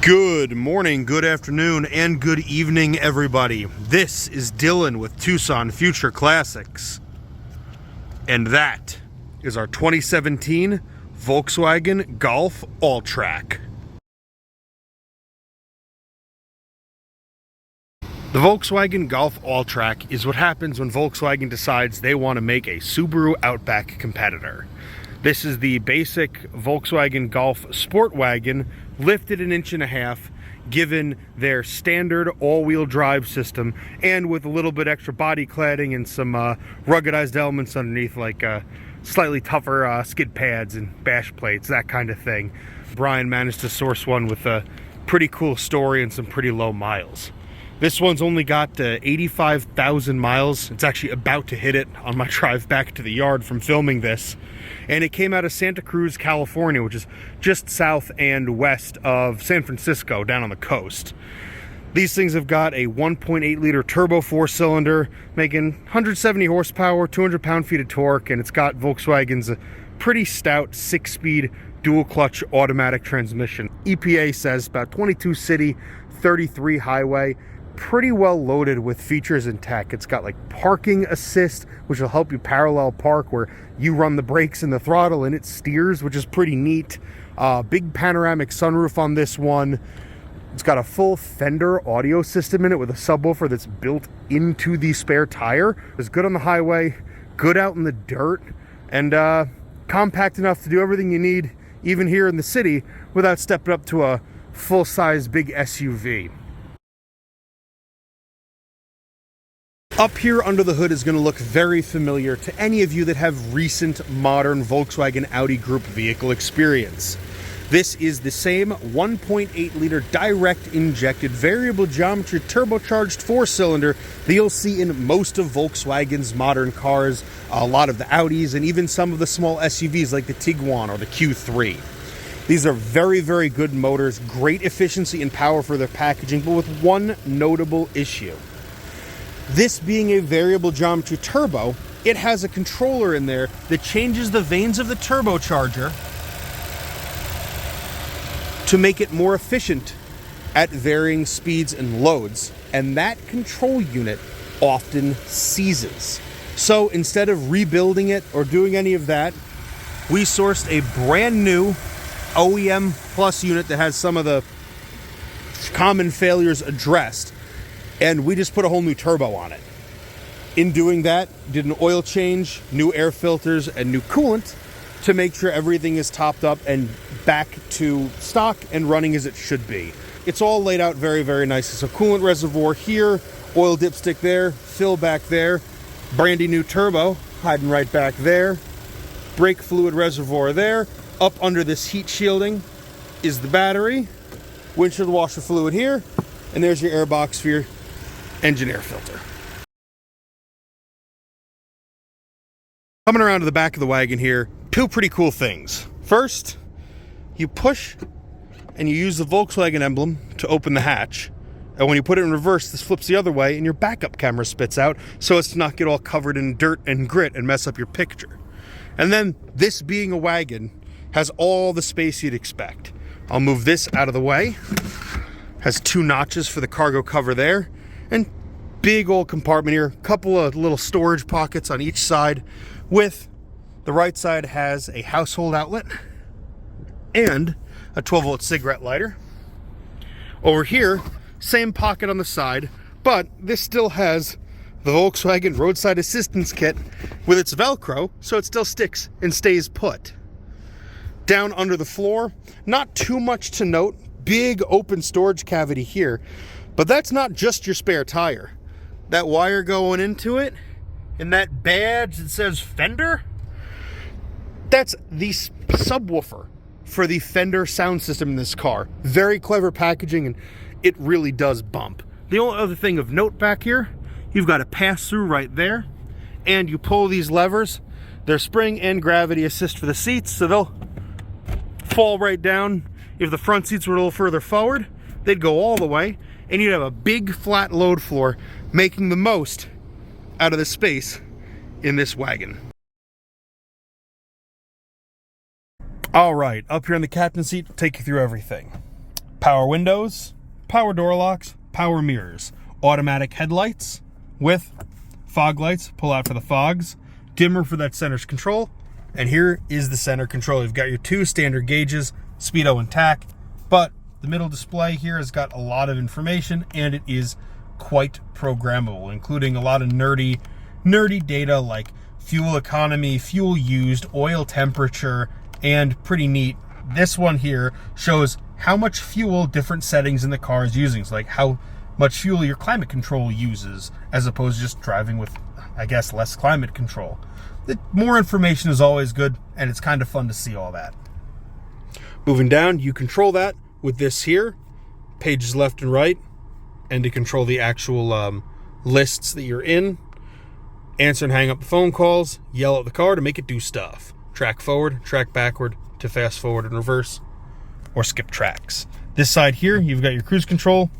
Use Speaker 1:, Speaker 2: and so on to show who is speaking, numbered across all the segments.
Speaker 1: Good morning, good afternoon, and good evening, everybody. This is Dylan with Tucson Future Classics. And that is our 2017 Volkswagen Golf Alltrack. The Volkswagen Golf Alltrack is what happens when Volkswagen decides they want to make a Subaru Outback competitor. This is the basic Volkswagen Golf Sport Wagon, lifted 1.5 inches, given their standard all-wheel drive system, and with a little bit extra body cladding and some ruggedized elements underneath, like slightly tougher skid pads and bash plates, that kind of thing. Brian managed to source one with a pretty cool story and some pretty low miles. This one's only got 85,000 miles. It's actually about to hit it on my drive back to the yard from filming this. And it came out of Santa Cruz, California, which is just south and west of San Francisco, down on the coast. These things have got a 1.8 liter turbo 4-cylinder, making 170 horsepower, 200 pound-feet of torque, and it's got Volkswagen's pretty stout 6-speed dual clutch automatic transmission. EPA says about 22 city, 33 highway. Pretty well loaded with features and tech. It's got like parking assist, which will help you parallel park where you run the brakes and the throttle and it steers, which is pretty neat. Big panoramic sunroof on this one. It's got a full Fender audio system in it with a subwoofer that's built into the spare tire. It's good on the highway, good out in the dirt, and compact enough to do everything you need, even here in the city, without stepping up to a full-size big SUV. Up here under the hood is going to look very familiar to any of you that have recent modern Volkswagen Audi Group vehicle experience. This is the same 1.8 liter direct injected variable geometry turbocharged 4-cylinder that you'll see in most of Volkswagen's modern cars, a lot of the Audis, and even some of the small SUVs like the Tiguan or the Q3. These are very, very good motors, great efficiency and power for their packaging, but with one notable issue. This being a variable geometry turbo, it has a controller in there that changes the vanes of the turbocharger to make it more efficient at varying speeds and loads, and that control unit often seizes. So instead of rebuilding it or doing any of that, we sourced a brand new OEM Plus unit that has some of the common failures addressed, and we just put a whole new turbo on it. In doing that, did an oil change, new air filters, and new coolant to make sure everything is topped up and back to stock and running as it should be. It's all laid out very, very nicely. So coolant reservoir here, oil dipstick there, fill back there, brandy new turbo hiding right back there, brake fluid reservoir there. Up under this heat shielding is the battery, windshield washer fluid here, and there's your air box for your engine air filter. Coming around to the back of the wagon here, two pretty cool things. First, you push and you use the Volkswagen emblem to open the hatch. And when you put it in reverse, this flips the other way and your backup camera spits out so as to not get all covered in dirt and grit and mess up your picture. And then, this being a wagon, has all the space you'd expect. I'll move this out of the way. Has 2 notches for the cargo cover there. And big old compartment here, couple of little storage pockets on each side, with the right side has a household outlet and a 12-volt cigarette lighter. Over here, same pocket on the side, but this still has the Volkswagen roadside assistance kit with its Velcro, so it still sticks and stays put. Down under the floor, not too much to note, big open storage cavity here. But that's not just your spare tire. That wire going into it, and that badge that says Fender, that's the subwoofer for the Fender sound system in this car. Very clever packaging, and it really does bump. The only other thing of note back here, you've got a pass-through right there, and you pull these levers. They're spring and gravity assist for the seats, so they'll fall right down. If the front seats were a little further forward, they'd go all the way, and you'd have a big flat load floor, making the most out of the space in this wagon. All right, up here in the captain's seat, take you through everything. power windows, power door locks, power mirrors, automatic headlights with fog lights, pull out for the fogs, dimmer for that center control, and here is the center control. You've got your 2 standard gauges, speedo and tach, but the middle display here has got a lot of information, and it is quite programmable, including a lot of nerdy data like fuel economy, fuel used, oil temperature, and pretty neat. This one here shows how much fuel different settings in the car is using. So like how much fuel your climate control uses, as opposed to just driving with, I guess, less climate control. More information is always good, and it's kind of fun to see all that. Moving down, you control that with this here, pages left and right, and to control the actual lists that you're in. Answer and hang up the phone calls, yell at the car to make it do stuff. Track forward, track backward to fast forward and reverse, or skip tracks. This side here, you've got your cruise control,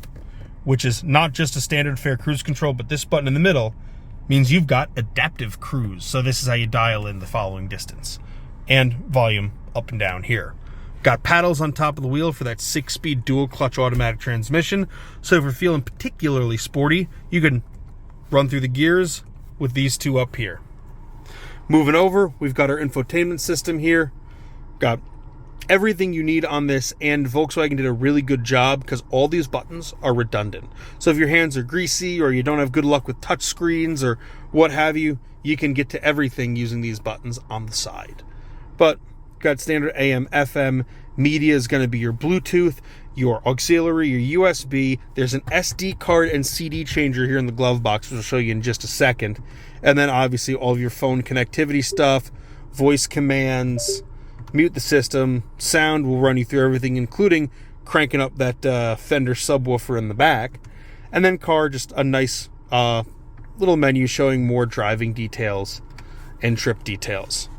Speaker 1: which is not just a standard fare cruise control, but this button in the middle means you've got adaptive cruise. So this is how you dial in the following distance, and volume up and down here. Got paddles on top of the wheel for that 6-speed dual clutch automatic transmission. So if you're feeling particularly sporty, you can run through the gears with these 2 up here. Moving over, we've got our infotainment system here. Got everything you need on this, and Volkswagen did a really good job because all these buttons are redundant. So if your hands are greasy or you don't have good luck with touch screens or what have you, you can get to everything using these buttons on the side. But got standard AM, FM, media is going to be your Bluetooth, your auxiliary, your USB. There's an SD card and CD changer here in the glove box, which I'll show you in just a second. And then obviously all of your phone connectivity stuff, voice commands, mute the system, sound will run you through everything, including cranking up that Fender subwoofer in the back. And then car, just a nice little menu showing more driving details and trip details.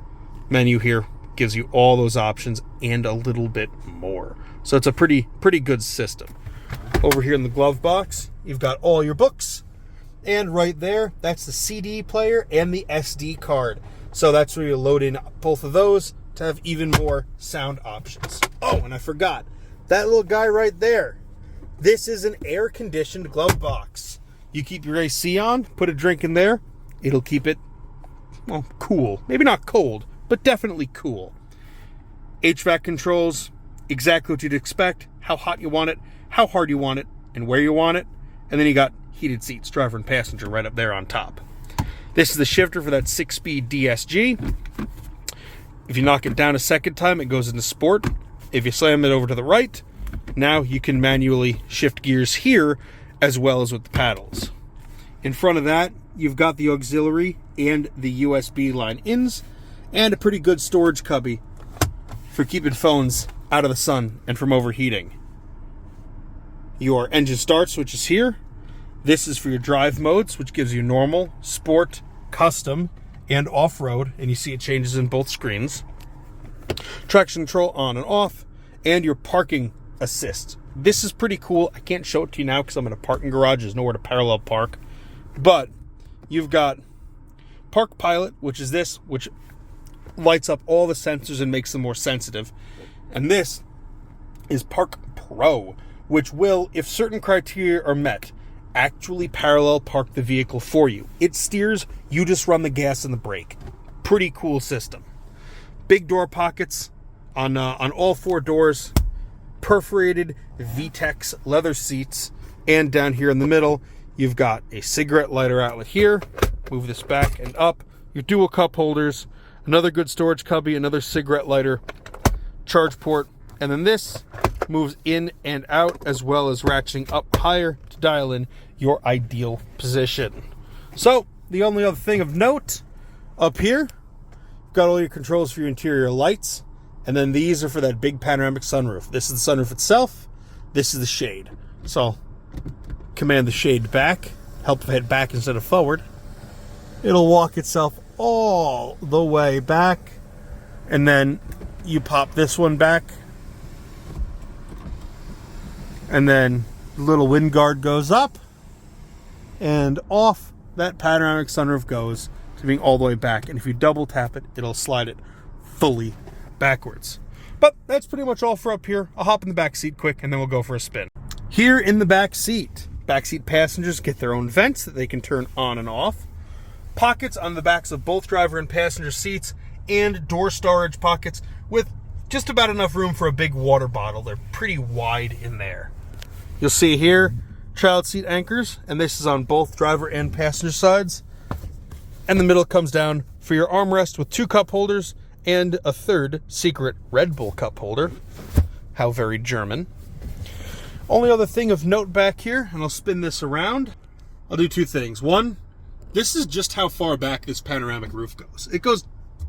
Speaker 1: Menu here gives you all those options and a little bit more. So it's a pretty good system. Over here in the glove box, you've got all your books, and right there, that's the CD player and the SD card. So that's where you load in both of those to have even more sound options. Oh, and I forgot, that little guy right there, this is an air-conditioned glove box. You keep your AC on, put a drink in there, it'll keep it, well, cool. Maybe not cold, but definitely cool. HVAC controls, exactly what you'd expect, how hot you want it, how hard you want it, and where you want it. And then you got heated seats, driver and passenger, right up there on top. This is the shifter for that 6-speed DSG. If you knock it down a second time, it goes into sport. If you slam it over to the right, now you can manually shift gears here as well as with the paddles. In front of that, you've got the auxiliary and the USB line ins, and a pretty good storage cubby for keeping phones out of the sun and from overheating. Your engine start switch is here. This is for your drive modes, which gives you normal, sport, custom, and off-road, and you see it changes in both screens. Traction control on and off, and your parking assist. This is pretty cool. I can't show it to you now because I'm in a parking garage. There's nowhere to parallel park. But you've got Park Pilot, which is this, which lights up all the sensors and makes them more sensitive. And this is Park Pro, which will, if certain criteria are met, actually parallel park the vehicle for you. It steers, you just run the gas and the brake. Pretty cool system. Big door pockets on all 4 doors, perforated VTEX leather seats, and down here in the middle, you've got a cigarette lighter outlet here. Move this back and up. Your dual cup holders, another good storage cubby, another cigarette lighter, charge port, and then this moves in and out as well as ratcheting up higher to dial in your ideal position. So the only other thing of note up here, you've got all your controls for your interior lights, and then these are for that big panoramic sunroof. This is the sunroof itself. This is the shade. So I'll command the shade back, help if I head back instead of forward. It'll walk itself all the way back, and then you pop this one back, and then the little wind guard goes up, and off that panoramic sunroof goes to being all the way back. And if you double tap it, it'll slide it fully backwards. But that's pretty much all for up here. I'll hop in the back seat quick and then we'll go for a spin. Here in the back seat passengers get their own vents that they can turn on and off. Pockets on the backs of both driver and passenger seats, and door storage pockets with just about enough room for a big water bottle. They're pretty wide in there. You'll see here child seat anchors, and this is on both driver and passenger sides. And the middle comes down for your armrest with 2 cup holders and a 3rd secret Red Bull cup holder. How very German. Only other thing of note back here, and I'll spin this around. I'll do 2 things. One, this is just how far back this panoramic roof goes. It goes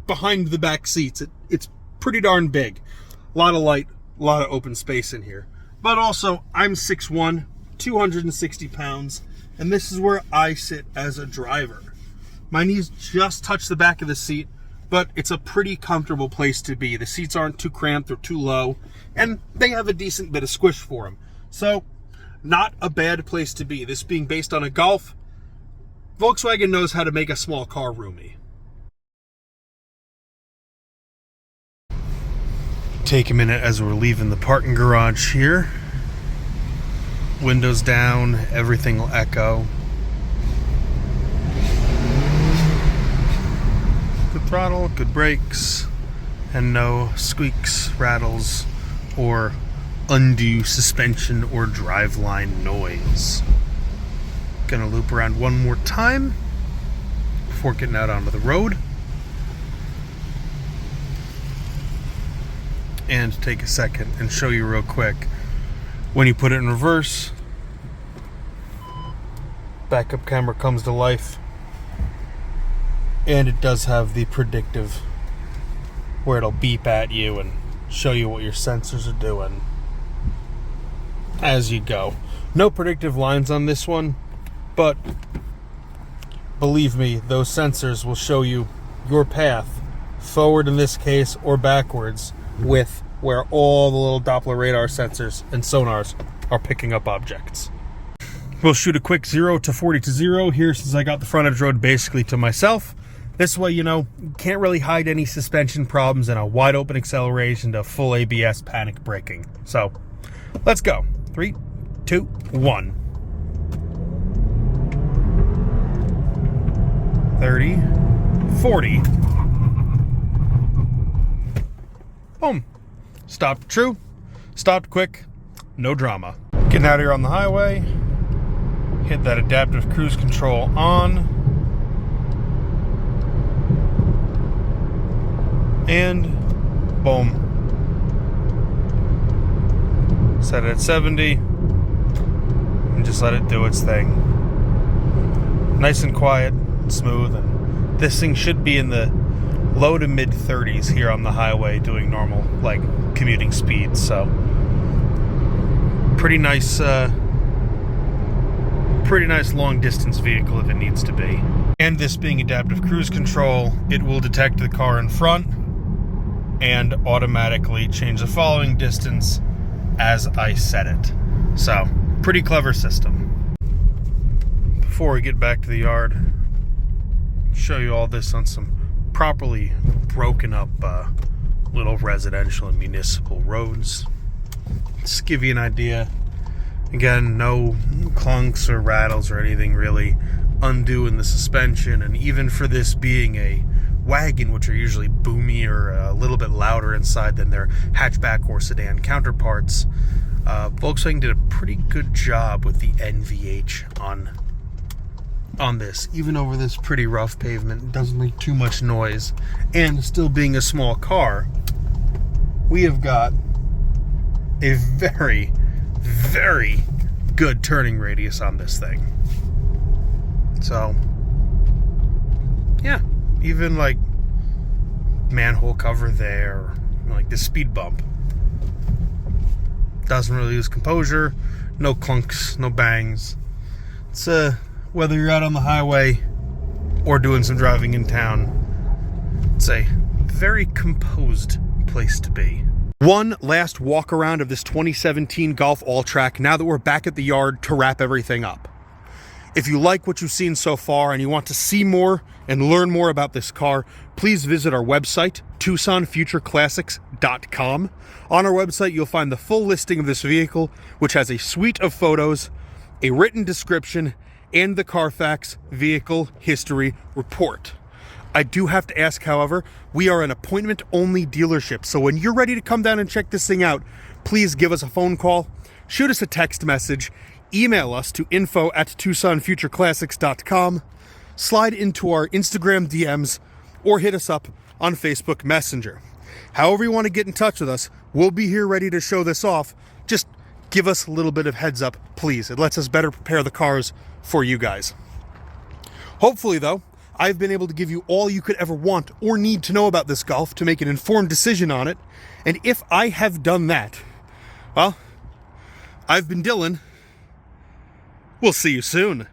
Speaker 1: behind the back seats. It's pretty darn big. A lot of light, a lot of open space in here. But also, I'm 6'1", 260 pounds, and this is where I sit as a driver. My knees just touch the back of the seat, but it's a pretty comfortable place to be. The seats aren't too cramped or too low, and they have a decent bit of squish for them. So, not a bad place to be. This being based on a Golf, Volkswagen knows how to make a small car roomy. Take a minute as we're leaving the parking garage here. Windows down, everything will echo. Good throttle, good brakes, and no squeaks, rattles, or undue suspension or driveline noise. Gonna loop around one more time before getting out onto the road. And take a second and show you real quick. When you put it in reverse, backup camera comes to life, and it does have the predictive where it'll beep at you and show you what your sensors are doing as you go. No predictive lines on this one, but believe me, those sensors will show you your path, forward in this case or backwards, with where all the little Doppler radar sensors and sonars are picking up objects. We'll shoot a quick 0 to 40 to 0 here, since I got the frontage road basically to myself. This way, you know, can't really hide any suspension problems and a wide open acceleration to full ABS panic braking. So let's go. 3, 2, 1. 30, 40. Boom. Stopped true, stopped quick, no drama. Getting out here on the highway, hit that adaptive cruise control on, and boom. Set it at 70, and just let it do its thing. Nice and quiet, smooth, and this thing should be in the low to mid 30s here on the highway doing normal, like, commuting speeds. So pretty nice long distance vehicle if it needs to be. And this being adaptive cruise control, it will detect the car in front and automatically change the following distance as I set it. So pretty clever system. Before we get back to the yard, show you all this on some properly broken up little residential and municipal roads. Just give you an idea. Again, no clunks or rattles or anything really undoing the suspension, and even for this being a wagon, which are usually boomy or a little bit louder inside than their hatchback or sedan counterparts, Volkswagen did a pretty good job with the NVH on this, even over this pretty rough pavement. It doesn't make too much noise, and still being a small car, we have got a very, very good turning radius on this thing. So yeah, even like manhole cover there, like the speed bump, doesn't really lose composure, no clunks, no bangs. It's whether you're out on the highway or doing some driving in town, it's a very composed place to be. One last walk around of this 2017 Golf Alltrack now that we're back at the yard to wrap everything up. If you like what you've seen so far and you want to see more and learn more about this car, please visit our website, TucsonFutureClassics.com. On our website, you'll find the full listing of this vehicle, which has a suite of photos, a written description, and the Carfax Vehicle History Report. I do have to ask, however, we are an appointment-only dealership, so when you're ready to come down and check this thing out, please give us a phone call, shoot us a text message, email us to info@TucsonFutureClassics.com, slide into our Instagram DMs, or hit us up on Facebook Messenger. However you want to get in touch with us, we'll be here ready to show this off. Just give us a little bit of heads up, please. It lets us better prepare the cars for you guys. Hopefully, though, I've been able to give you all you could ever want or need to know about this Golf to make an informed decision on it. And if I have done that, well, I've been Dylan. We'll see you soon.